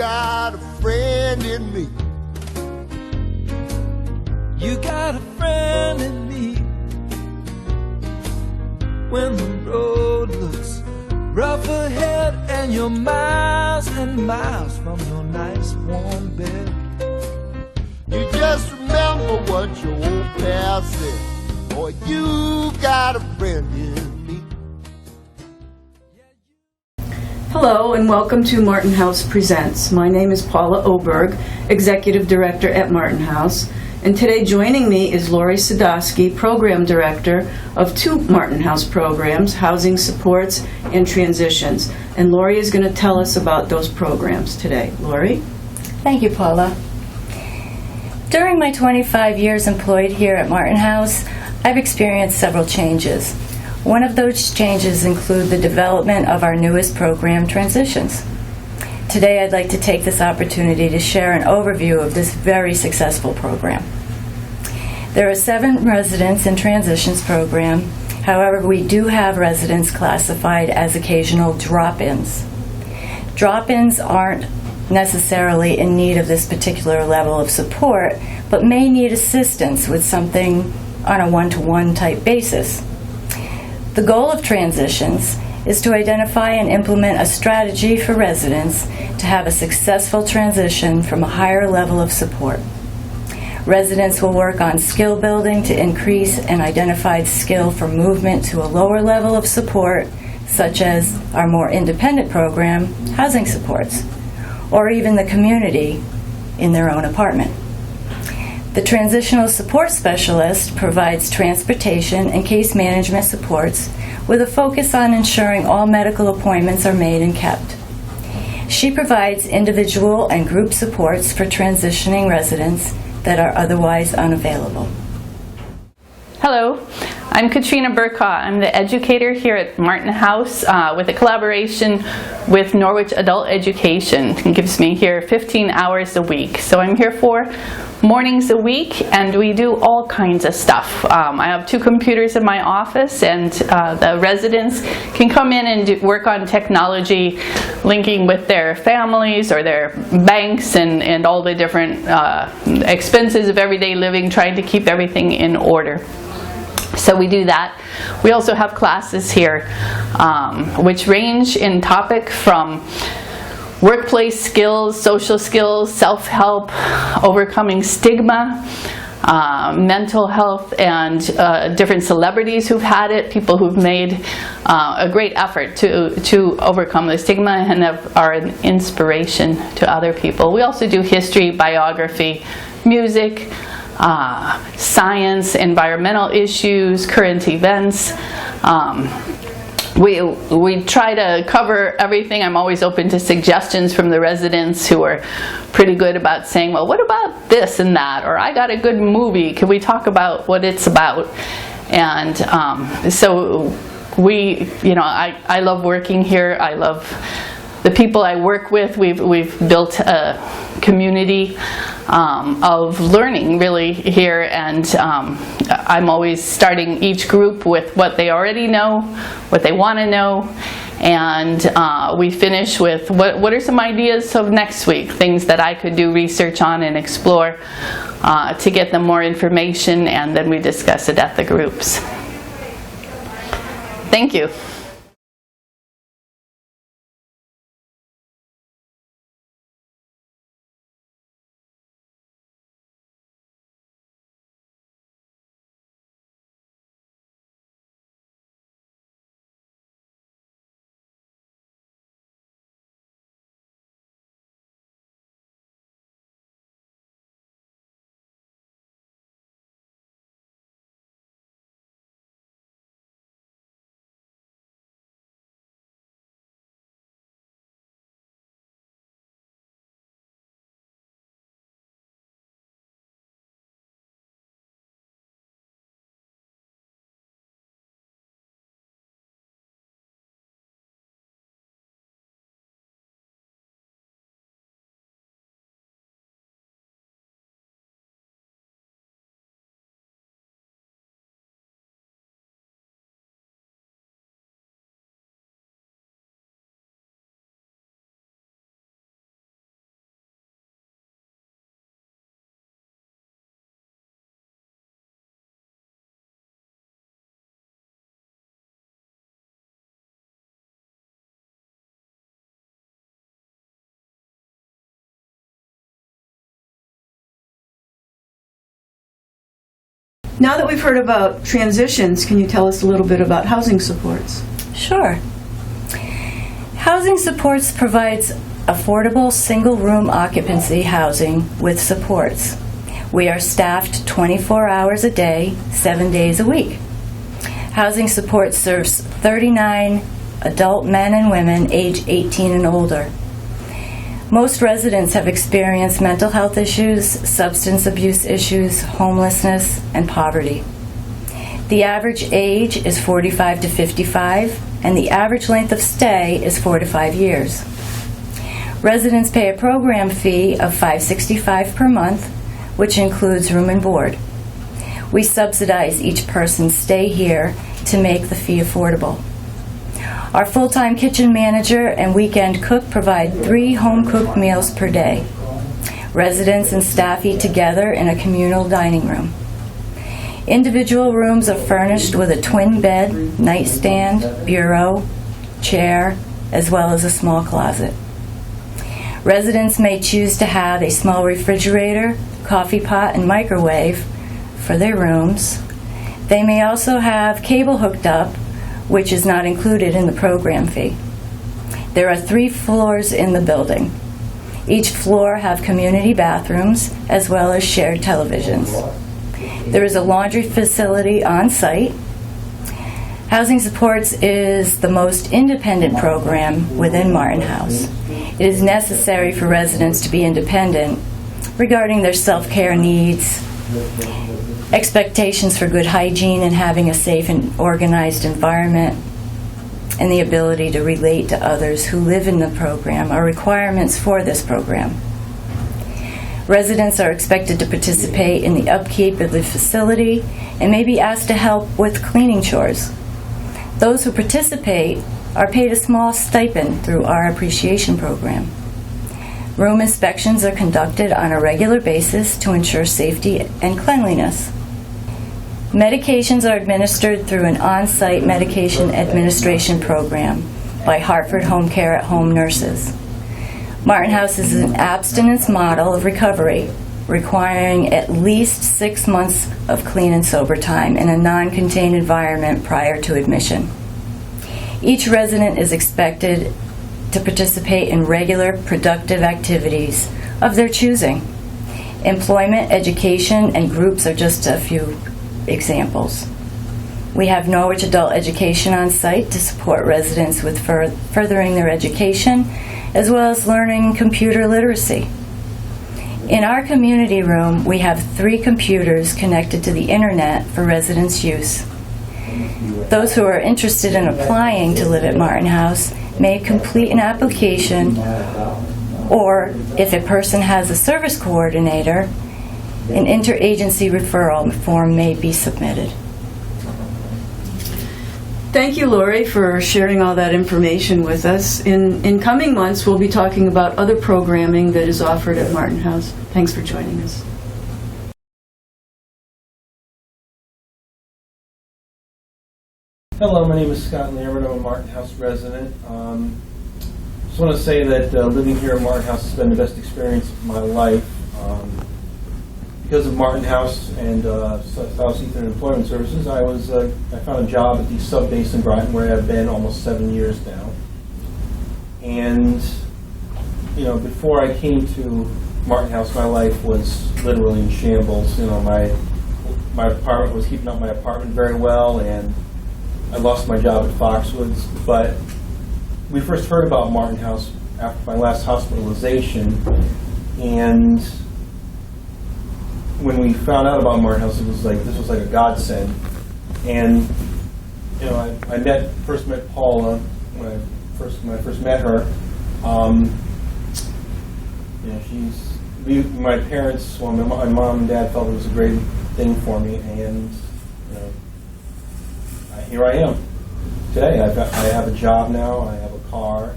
got a friend in me. You got a friend in me. When the road looks rough ahead and you're miles and miles from your nice warm bed, You just remember what your old past said. Boy, you got a friend in me. Hello and welcome to Martin House Presents. My name is Paula Oberg, Executive Director at Martin House, and today joining me is Lori Sadowski, Program Director of two Martin House programs, Housing Supports and Transitions. And Lori is going to tell us about those programs today. Lori? Thank you, Paula. During my 25 years employed here at Martin House, I've experienced several changes. One of those changes include the development of our newest program, Transitions. Today I'd like to take this opportunity to share an overview of this very successful program. There are 7 residents in Transitions program. However, we do have residents classified as occasional drop-ins. Drop-ins aren't necessarily in need of this particular level of support, but may need assistance with something on a one-to-one type basis. The goal of Transitions is to identify and implement a strategy for residents to have a successful transition from a higher level of support. Residents will work on skill building to increase an identified skill for movement to a lower level of support, such as our more independent program, Housing Supports, or even the community in their own apartment. The Transitional Support Specialist provides transportation and case management supports with a focus on ensuring all medical appointments are made and kept. She provides individual and group supports for transitioning residents that are otherwise unavailable. Hello, I'm Katrina. I'm the educator here at Martin House with a collaboration with Norwich Adult Education. It gives me here 15 hours a week. So I'm here 4 mornings a week, and we do all kinds of stuff. I have 2 computers in my office, and the residents can come in and work on technology, linking with their families or their banks and all the different expenses of everyday living, trying to keep everything in order. So we do that. We also have classes here which range in topic from workplace skills, social skills, self-help, overcoming stigma, mental health, and different celebrities who've had it, people who've made a great effort to overcome the stigma and are an inspiration to other people. We also do history, biography, music, science, environmental issues, current events. We try to cover everything. I'm always open to suggestions from the residents who are pretty good about saying, well, what about this and that? Or I got a good movie. Can we talk about what it's about? And so I love working here. I love the people I work with. We've built a community of learning really here, and I'm always starting each group with what they already know, what they want to know, and we finish with what are some ideas of next week, things that I could do research on and explore to get them more information, and then we discuss it at the groups. Thank you. Now that we've heard about transitions, can you tell us a little bit about housing supports? Sure. Housing supports provides affordable single-room occupancy housing with supports. We are staffed 24 hours a day, 7 days a week. Housing support serves 39 adult men and women age 18 and older. Most residents have experienced mental health issues, substance abuse issues, homelessness, and poverty. The average age is 45 to 55, and the average length of stay is 4 to 5 years. Residents pay a program fee of $565 per month, which includes room and board. We subsidize each person's stay here to make the fee affordable. Our full-time kitchen manager and weekend cook provide 3 home-cooked meals per day. Residents and staff eat together in a communal dining room. Individual rooms are furnished with a twin bed, nightstand, bureau, chair, as well as a small closet. Residents may choose to have a small refrigerator, coffee pot, and microwave for their rooms. They may also have cable hooked up, which is not included in the program fee. There are 3 floors in the building. Each floor have community bathrooms as well as shared televisions. There is a laundry facility on site. Housing Supports is the most independent program within Martin House. It is necessary for residents to be independent regarding their self-care needs, expectations for good hygiene and having a safe and organized environment, and the ability to relate to others who live in the program are requirements for this program. Residents are expected to participate in the upkeep of the facility and may be asked to help with cleaning chores. Those who participate are paid a small stipend through our appreciation program. Room inspections are conducted on a regular basis to ensure safety and cleanliness. Medications are administered through an on-site medication administration program by Hartford Home Care at Home nurses. Martin House is an abstinence model of recovery, requiring at least 6 months of clean and sober time in a non-contained environment prior to admission. Each resident is expected to participate in regular, productive activities of their choosing. Employment, education, and groups are just a few examples. We have Norwich Adult Education on site to support residents with furthering their education, as well as learning computer literacy. In our community room, we have 3 computers connected to the internet for residents' use. Those who are interested in applying to live at Martin House may complete an application, or if a person has a service coordinator, an interagency referral form may be submitted. Thank you, Lori, for sharing all that information with us. In coming months, we'll be talking about other programming that is offered at Martin House. Thanks for joining us. Hello, my name is Scott Lambert. I'm a Martin House resident. Just want to say that living here at Martin House has been the best experience of my life. Because of Martin House and Southeastern Employment Services, I found a job at the sub base in Brighton, where I've been almost 7 years now. And before I came to Martin House, my life was literally in shambles. My apartment was keeping up my apartment very well, and I lost my job at Foxwoods. But we first heard about Martin House after my last hospitalization, and when we found out about Martin House, this was like a godsend. And I first met Paula when I first met her. My parents, my mom and dad felt it was a great thing for me, and here I am today. I have a job now. I have a car.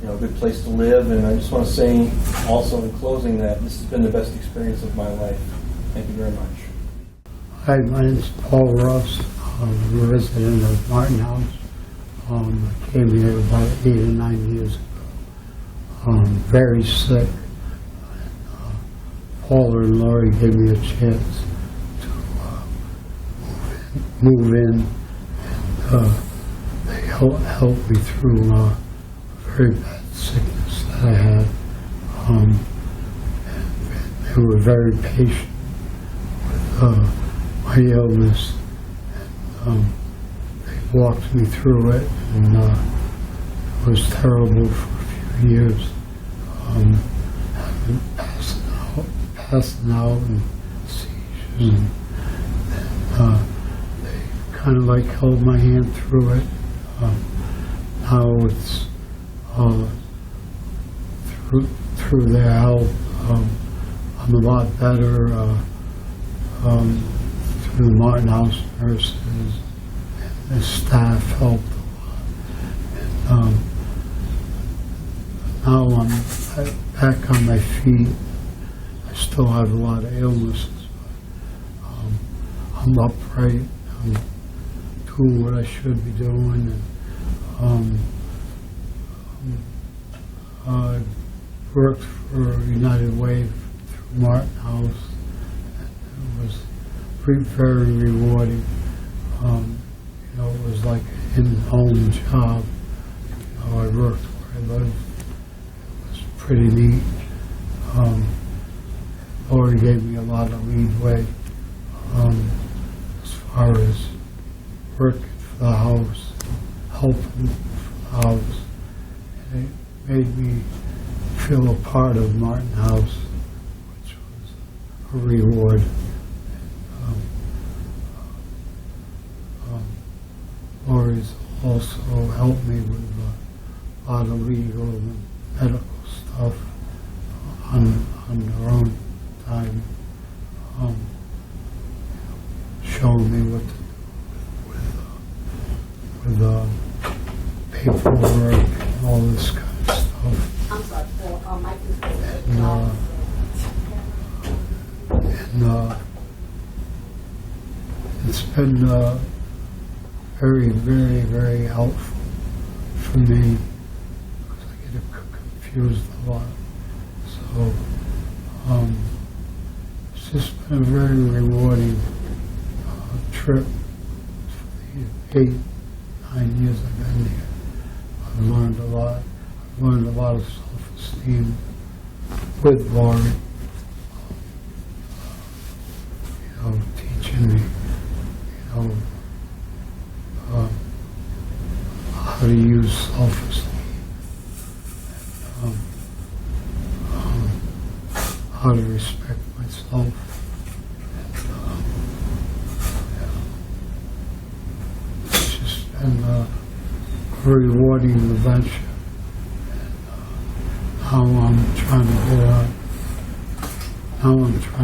A good place to live, and I just want to say also in closing that this has been the best experience of my life. Thank you very much. Hi, my name is Paul Ross. I'm a resident of Martin House. I came here about 8 or 9 years ago. Very sick. Paul and Laurie gave me a chance to move in. They helped me through a very bad sickness that I had. And they were very patient with my illness. And, they walked me through it, and it was terrible for a few years. Having passing out and seizures, and they kind of like held my hand through it. Now it's through their help, I'm a lot better. Through the Martin House nurses and the staff helped a lot. And, now I'm back on my feet. I still have a lot of illnesses, but I'm upright. I'm doing what I should be doing. And, I worked for United Way through Martin House. And it was very rewarding. You know, it was like an in-home job. You know, I worked where I lived. It was pretty neat. Lori gave me a lot of leeway as far as working for the house, helping for the house. And it made me feel a part of Martin House, which was a reward. Lori's also helped me with a lot of legal and medical stuff on their own time, showing me what to do with paperwork and all this kind of stuff. I'm sorry, for Mike and it's been very helpful for me, because I get confused a lot. So it's just been a very rewarding trip for the 8-9 years I've been here. I've learned a lot. I've learned a lot of self-esteem with Lori. You know, teaching me, you know, how to use self-esteem, how to respect myself. It's just been a rewarding adventure. And now I'm trying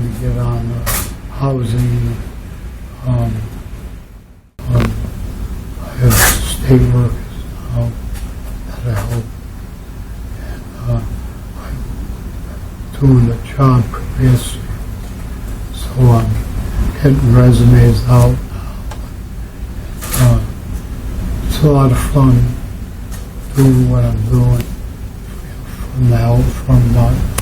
to get on housing. I have state workers now that I help, and I'm doing a job career, so I'm getting resumes out now. It's a lot of fun doing what I'm doing from the help from Martin House.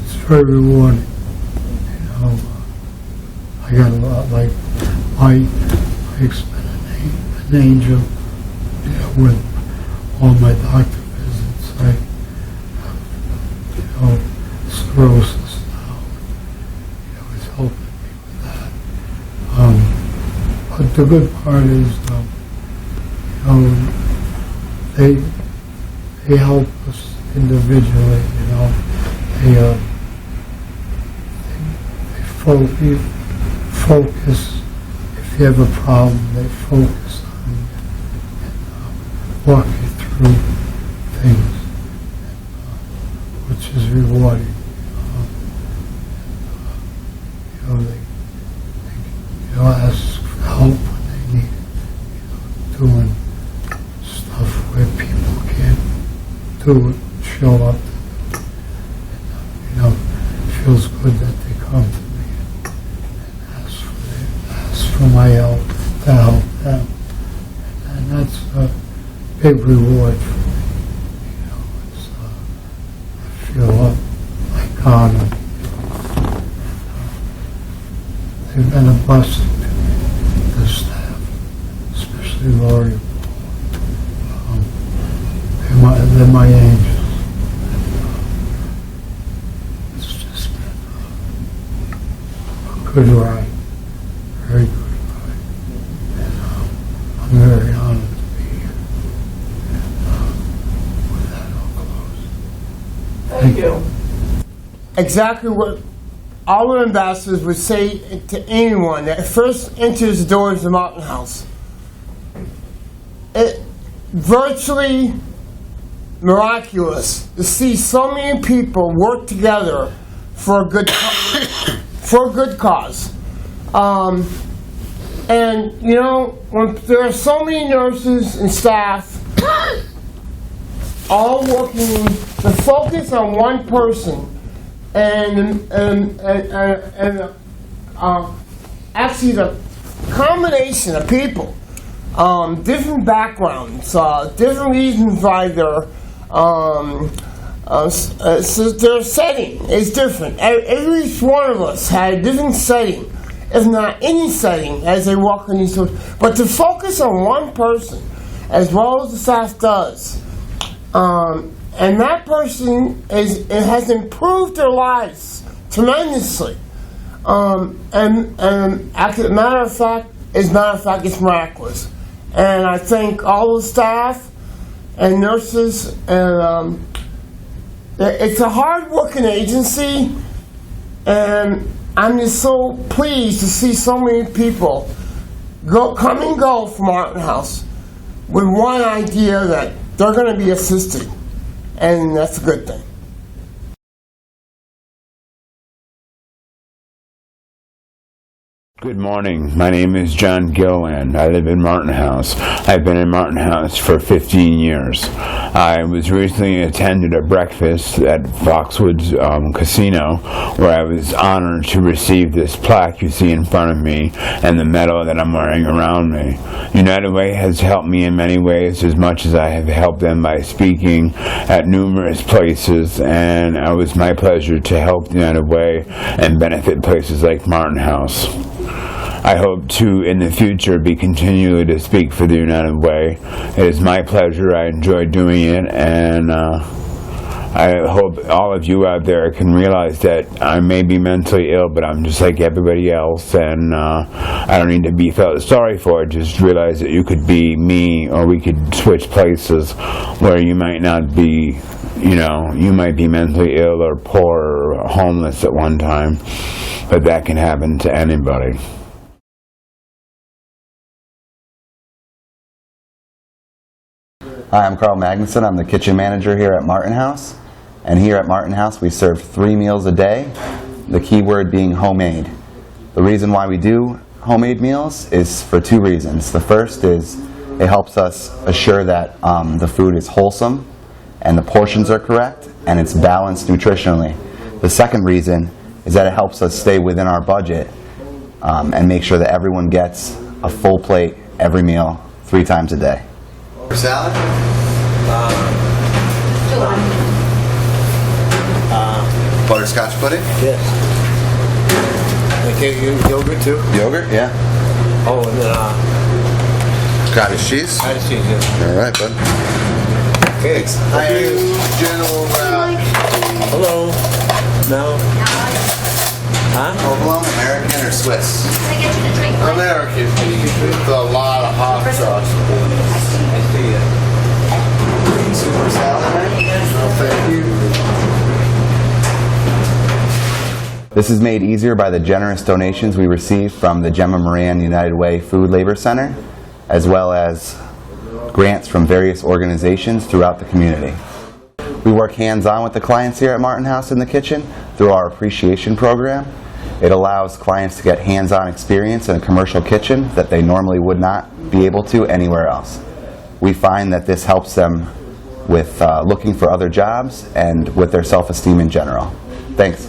It's very rewarding, you know. I got a lot, like Mike has been an angel, you know, with all my doctor visits. I have, you know, cirrhosis now. You know, he's helping me with that. But the good part is, you know, they help us individually, you know. They focus. If you have a problem, they focus on you and walk you through things, which is rewarding. You know, they ask for help when they need it. You know, doing stuff where people can't do it, show up. And, you know, it feels good that they come to me and ask for my help to help them. And that's a big reward for me. You know, I feel like honored. They've been a blessing to me, the staff, especially Lori and Paul. They're my angels. It's just been a good ride, very good ride. And I'm very honored to be here. And with that, I'll close. Thank you. Exactly what all our ambassadors would say to anyone that first enters the doors of the Martin House. It virtually miraculous to see so many people work together for a good cause. And you know, when there are so many nurses and staff all working to focus on one person, and actually the combination of people, different backgrounds, different reasons why so their setting is different. Every one of us had a different setting, if not any setting, as they walk in these doors. But to focus on one person, as well as the staff does, and that person has improved their lives tremendously. And actually, as a matter of fact, it's miraculous. And I thank all the staff and nurses, and it's a hard-working agency, and I'm just so pleased to see so many people come and go from Martin House with one idea that they're going to be assisted, and that's a good thing. Good morning. My name is John Gilliland. I live in Martin House. I've been in Martin House for 15 years. I was recently attended a breakfast at Foxwoods Casino, where I was honored to receive this plaque you see in front of me and the medal that I'm wearing around me. United Way has helped me in many ways, as much as I have helped them by speaking at numerous places, and it was my pleasure to help United Way and benefit places like Martin House. I hope to, in the future, be continually to speak for the United Way. It is my pleasure. I enjoy doing it, and I hope all of you out there can realize that I may be mentally ill, but I'm just like everybody else, and I don't need to be felt sorry for it. Just realize that you could be me, or we could switch places where you might not be, you might be mentally ill or poor or homeless at one time, but that can happen to anybody. Hi, I'm Carl Magnuson. I'm the kitchen manager here at Martin House. And here at Martin House, we serve 3 meals a day, the key word being homemade. The reason why we do homemade meals is for 2 reasons. The first is it helps us assure that the food is wholesome and the portions are correct and it's balanced nutritionally. The second reason is that it helps us stay within our budget and make sure that everyone gets a full plate every meal 3 times a day. Salad? Butterscotch pudding? Yes. Okay, yogurt too? Yogurt, yeah. Oh, and Cottage cheese? cottage cheese, yeah. All right, bud. Okay. Hi, General. Hello. No. Huh? Provolone, American or Swiss? Can I get you to drink? American, with a lot of hot sauce. I see it. Super salad? No, thank you. This is made easier by the generous donations we receive from the Gemma Moran United Way Food Labor Center, as well as grants from various organizations throughout the community. We work hands-on with the clients here at Martin House in the kitchen through our appreciation program. It allows clients to get hands-on experience in a commercial kitchen that they normally would not be able to anywhere else. We find that this helps them with looking for other jobs and with their self-esteem in general. Thanks.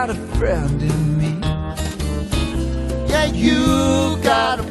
got a friend in me. Yeah, you got a